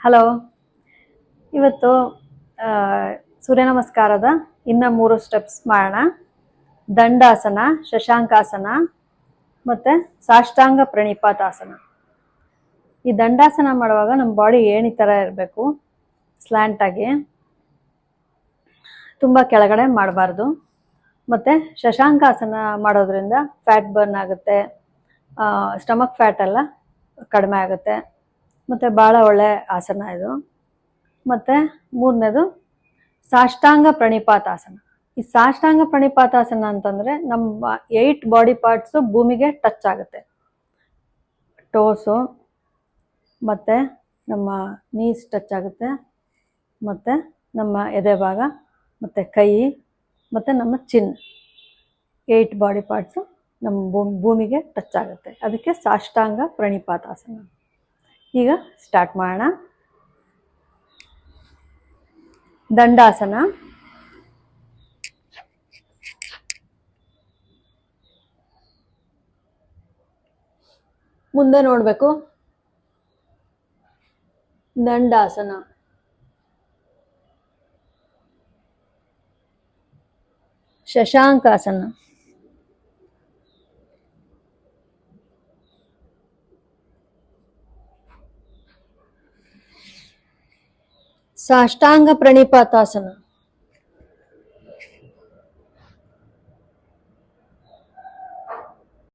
Hello. ಇವತ್ತು ಸೂರ್ಯ ನಮಸ್ಕಾರದ ಇನ್ನ 3 steps ಮಾಡೋಣ. ದಂಡಾಸನ, ಶಶಾಂಕಾಸನ ಮತ್ತೆ ಸಾಷ್ಟಾಂಗ ಪ್ರಣಿಪಾತಾಸನ. ಈ ದಂಡಾಸನ ಮಾಡುವಾಗ ನಮ್ಮ ಬಾಡಿ ಏಣಿ ತರ ಇರಬೇಕು, ಸ್ಲ್ಯಾಂಟ್ ಆಗಿ, ತುಂಬಾ ಕೆಳಗಡೆ ಮಾಡಬಾರ್ದು. ಮತ್ತೆ ಶಶಾಂಕಾಸನ ಮಾಡೋದ್ರಿಂದ ಫ್ಯಾಟ್ ಬರ್ನ್ ಆಗುತ್ತೆ, ಸ್ಟಮಕ್ ಫ್ಯಾಟ್ ಎಲ್ಲ ಕಡಿಮೆ ಆಗುತ್ತೆ, ಮತ್ತೆ ಬಹಳ ಒಳ್ಳೆ ಆಸನ ಇದು. ಮತ್ತೆ ಮೂರನೇದು ಸಾಷ್ಟಾಂಗ ಪ್ರಣಿಪಾತಾಸನ. ಈ ಸಾಷ್ಟಾಂಗ ಪ್ರಣಿಪಾತಾಸನ ಅಂತಂದ್ರೆ ನಮ್ಮ 8 ಬಾಡಿ ಪಾರ್ಟ್ಸ್ ಭೂಮಿಗೆ ಟಚ್ ಆಗುತ್ತೆ. ಟೋಸು ಮತ್ತೆ ನಮ್ಮ ನೀಸ್ ಟಚ್ ಆಗುತ್ತೆ, ಮತ್ತೆ ನಮ್ಮ ಎದೆ ಭಾಗ, ಮತ್ತೆ ಕೈ, ಮತ್ತೆ ನಮ್ಮ ಚಿನ್, 8 ಬಾಡಿ ಪಾರ್ಟ್ಸ್ ನಮ್ಮ ಭೂಮಿಗೆ ಟಚ್ ಆಗುತ್ತೆ. ಅದಕ್ಕೆ ಸಾಷ್ಟಾಂಗ ಪ್ರಣಿಪಾತಾಸನ. ಈಗ ಸ್ಟಾರ್ಟ್ ಮಾಡೋಣ. ದಂಡಾಸನ. ಮುಂದೆ ನೋಡಬೇಕು. ದಂಡಾಸನ. ಶಶಾಂಕಾಸನ. ಸಾಷ್ಟಾಂಗ ಪ್ರಣಿಪಾತಾಸನ.